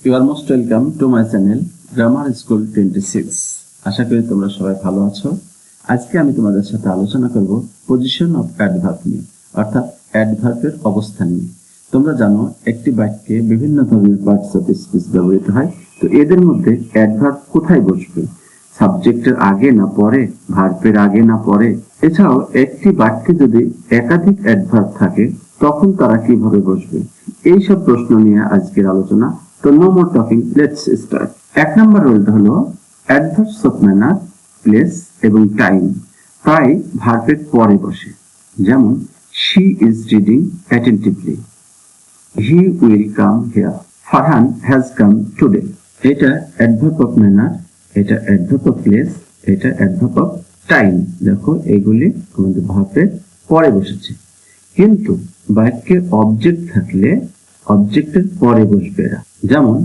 You are most welcome to my channel Grammar School 26. আশা করি তোমরা সবাই ভালো আছো। আজকে আমি তোমাদের সাথে আলোচনা করব পজিশন অফ অ্যাডভার্ব নিয়ে, অর্থাৎ অ্যাডভার্বের অবস্থান নিয়ে। তোমরা জানো একটি বাক্যে বিভিন্ন ধরনের পার্টস অফ স্পিচ ব্যবহৃত হয়। তো এদের মধ্যে অ্যাডভার্ব কোথায় বসবে? সাবজেক্টের আগে না পরে, ভার্বের আগে না পরে? এছাড়াও একটি বাক্যে যদি একাধিক অ্যাডভার্ব থাকে তখন তারা কিভাবে বসবে? এই সব প্রশ্ন নিয়ে আজকের আলোচনা। তো no more talking, let's start. এক নম্বর রুলটা হলো অ্যাডভার্বস অফ ম্যানার, প্লেস এবং টাইম প্রায় ভার্বের পরে বসে। যেমন she is reading attentively, he will come here, Farhan has come today। এটা অ্যাডভার্ব অফ ম্যানার, এটা অ্যাডভার্ব অফ প্লেস, এটা অ্যাডভার্ব অফ টাইম। দেখো এগুলি আমাদের ভার্বের পরে বসেছে। কিন্তু বাক্যে অবজেক্ট থাকলে অবজেক্টের পরে বসবে এরা। যেমন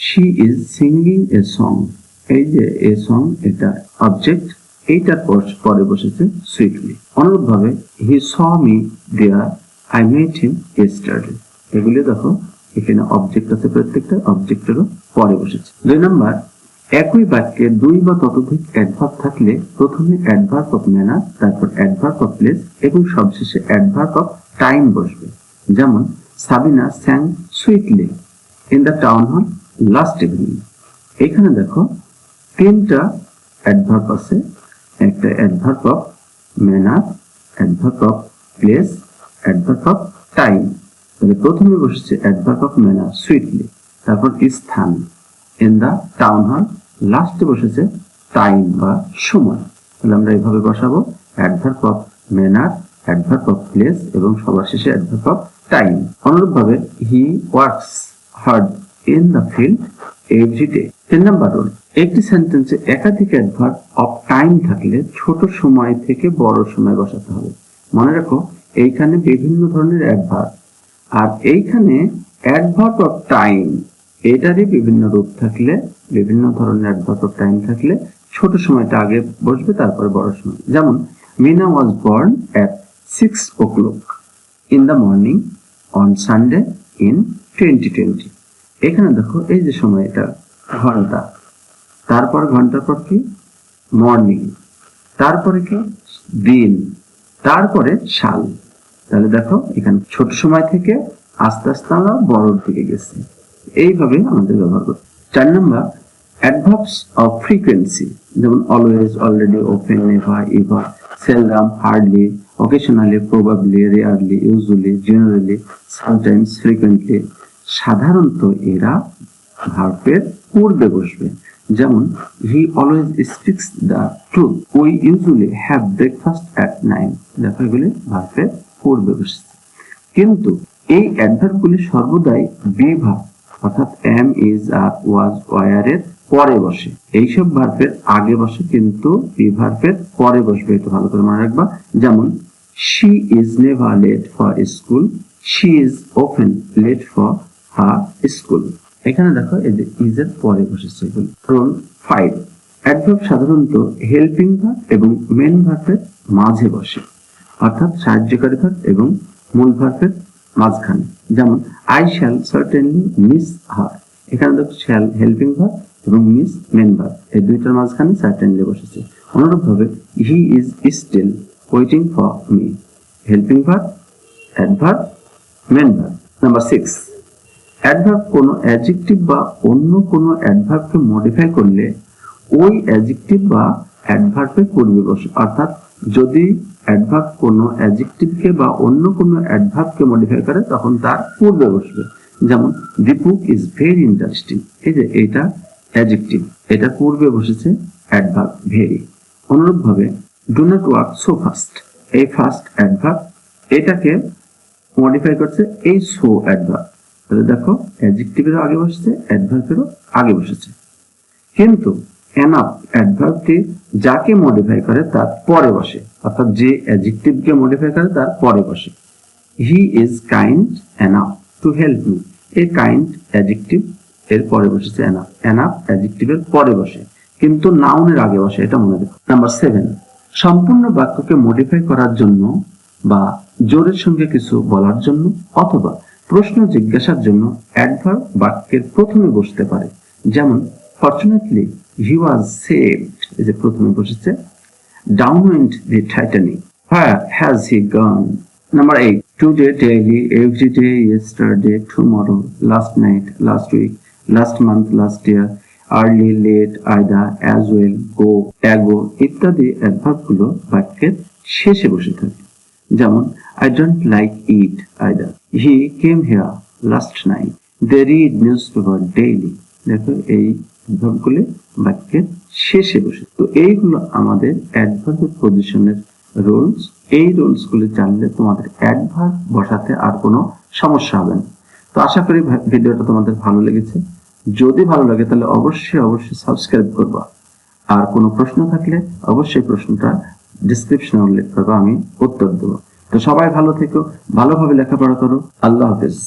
she is singing a song, এই যে এ সং এটা অবজেক্ট, এইটার পরে বসেছে সুইটলি। অনুরূপভাবে he saw me there, I met him yesterday। এগুলি দেখো এখানে অবজেক্ট আছে, প্রত্যেকটা অবজেক্টেরও পরে বসেছে। 2 নাম্বার, একই বাক্যে দুই বা ততোধিক অ্যাডভার্ব থাকলে প্রথমে অ্যাডভার্ব অফ ম্যানার, তারপর অ্যাডভার্ব অফ প্লেস এবং সবশেষে অ্যাডভার্ব অফ টাইম বসবে। যেমন Sabina স্যাং sweetly in the town hall last evening. এখানে দেখো তিনটা অ্যাডভার্ব আছে, একটা adverb of manner, adverb of place, adverb of time. তাহলে প্রথমে বসেছে অ্যাডভার্ব অফ ম্যানার সুইটলি, তারপর স্থান ইন দ্য টাউন হল, লাস্টে বসেছে টাইম বা সময়। তাহলে আমরা এইভাবে বসাবো adverb of manner, adverb of place এবং সবার শেষে অ্যাডভার্ব অফ টাইম। অনুরূপভাবে he works hard in the field every day. 3 number rule, একটি সেন্টেন্সে একাধিক অ্যাডভার্ব অফ টাইম থাকলে ছোট সময় থেকে বড় সময় বসাতে হবে। মনে রাখো এইখানে বিভিন্ন ধরনের অ্যাডভার্ব, আর এইখানে অ্যাডভার্ব অফ টাইম এটারই বিভিন্ন রূপ থাকলে, বিভিন্ন ধরনের অ্যাডভার্ব অফ টাইম থাকলে ছোট সময়টা আগে বসবে, তারপরে বড় সময়। যেমন Meena was born at 6 o'clock in the morning on Sunday in 2020। এখানে দেখো এই যে সময়, এটা ঘন্টা, তারপর ঘন্টার পর কি মর্নিং, তারপরে কি দিন, তারপরে সাল। তাহলে দেখো এখানে ছোট সময় থেকে আস্তে আস্তে আমরা বড়র দিকে গেছি। এইভাবে আমাদের ব্যবহার করতে। 4 নাম্বার, অ্যাডভার্বস অফ ফ্রিকোয়েন্সি, যেমন always, already, open, never, ever, seldom, hardly, occasionally, probably, rarely, usually, generally, sometimes, frequently. সাধারণত এরা ভার্বের পূর্বে বসবে। যেমন he always speaks the truth, we usually have breakfast at 9। দেখো এগুলি ভার্বের পূর্বে বসছে। কিন্তু এই অ্যাডভার্বগুলি সর্বদাই বি ভার্ব, অর্থাৎ am, is, are, was, were এর পরে বসে। এইসব ভার্বের আগে বসে, কিন্তু বি ভার্বের পরে বসবে। এটা ভালো করে মনে রাখবা। যেমন she is never late for school, she is often late for her school। এখানে দেখো এই যে ইজ এর পরে বসেছে। রুল 5, অ্যাডভার্ব সাধারণত হেল্পিং ভার্ব এবং মেন ভার্বের মাঝে বসে, অর্থাৎ সাহায্যকারী ভার্ব এবং মূল ভার্বের মাঝখানে। যেমন I shall certainly miss her. এখানে দেখো শ্যাল হেল্পিং ভার্ব এবং মিস মেন ভার্ব, এই দুইটার মাঝখানে সার্টেনলি বসেছে। অনুরূপভাবে he is still waiting for me, helping verb, adverb, main verb. Number 6, adverb কোনো অ্যাডজেক্টিভ বা অন্য কোনো অ্যাডভার্বকে মডিফাই করলে ওই অ্যাডজেক্টিভ বা অ্যাডভার্বের পূর্বে বসে। অর্থাৎ যদি অ্যাডভার্ব কোনো অ্যাডজেক্টিভকে বা অন্য কোনো অ্যাডভার্বকে মডিফাই করে তখন তার পূর্বে বসবে। যেমন দি বুক ইজ ভেরি ইন্টারেস্টিং, এই যে এটা অ্যাডজেক্টিভ, এটা পূর্বে বসেছে অ্যাডভার্ব ভেরি। অনুরূপভাবে do not work so fast, এই ফাস্ট অ্যাডভার্ব, এটাকে মডিফাই করছে এই সো অ্যাডভার্ব। তাহলে দেখো অ্যাডজেক্টিভেরও আগে বসেছে, অ্যাডভার্বেরও আগে বসেছে। কিন্তু এনাফ অ্যাডভার্বটি যাকে মডিফাই করে তার পরে বসে, অর্থাৎ যে অ্যাডজেক্টিভকে মডিফাই করে তার পরে বসে। He is kind enough to help me, এই কাইন্ড অ্যাডজেক্টিভ এর পরে বসেছে এনাফ, এনাফ অ্যাডজেক্টিভের পরে বসে, কিন্তু নাউনের আগে বসে, এটা মনে রাখো। নাম্বার 7, সম্পূর্ণ বাক্যকে মডিফাই করার জন্য বা জোরের সঙ্গে কিছু বলার জন্য অথবা প্রশ্ন জিজ্ঞাসার জন্য অ্যাডভার্ব বাক্যের প্রথমে বসতে পারে। যেমন ফরচুনেটলি হি ওয়াজ সেভড, এই যে প্রথমে বসেছে। Down went the Titanic, where has he gone. Number 8, today, daily, every day, yesterday, tomorrow, last night, last week, last month, last year, early, late, either, as well, go, ago ইত্যাদি অ্যাডভার্বগুলো বাক্যের শেষে বসে থাকে। যেমন I don't like it either. He came here last night. They read newspaper daily. দেখো এই অ্যাডভার্বগুলো বাক্যের শেষে বসে। তো এইগুলো আমাদের অ্যাডভার্বের পজিশনের রুলস। এই রুলসগুলো জানলে তোমাদের অ্যাডভার্ব বসাতে আর কোনো সমস্যা হবে না। তো আশা করি ভিডিওটা তোমাদের ভালো লেগেছে। যদি ভালো লাগে তাহলে অবশ্যই সাবস্ক্রাইব করবা। আর কোনো প্রশ্ন থাকলে অবশ্যই প্রশ্নটা ডেসক্রিপশনে উল্লেখ করবা, আমি উত্তর দেবো। তো সবাই ভালো থেকো, ভালোভাবে লেখাপড়া করো। আল্লাহ হাফেজ।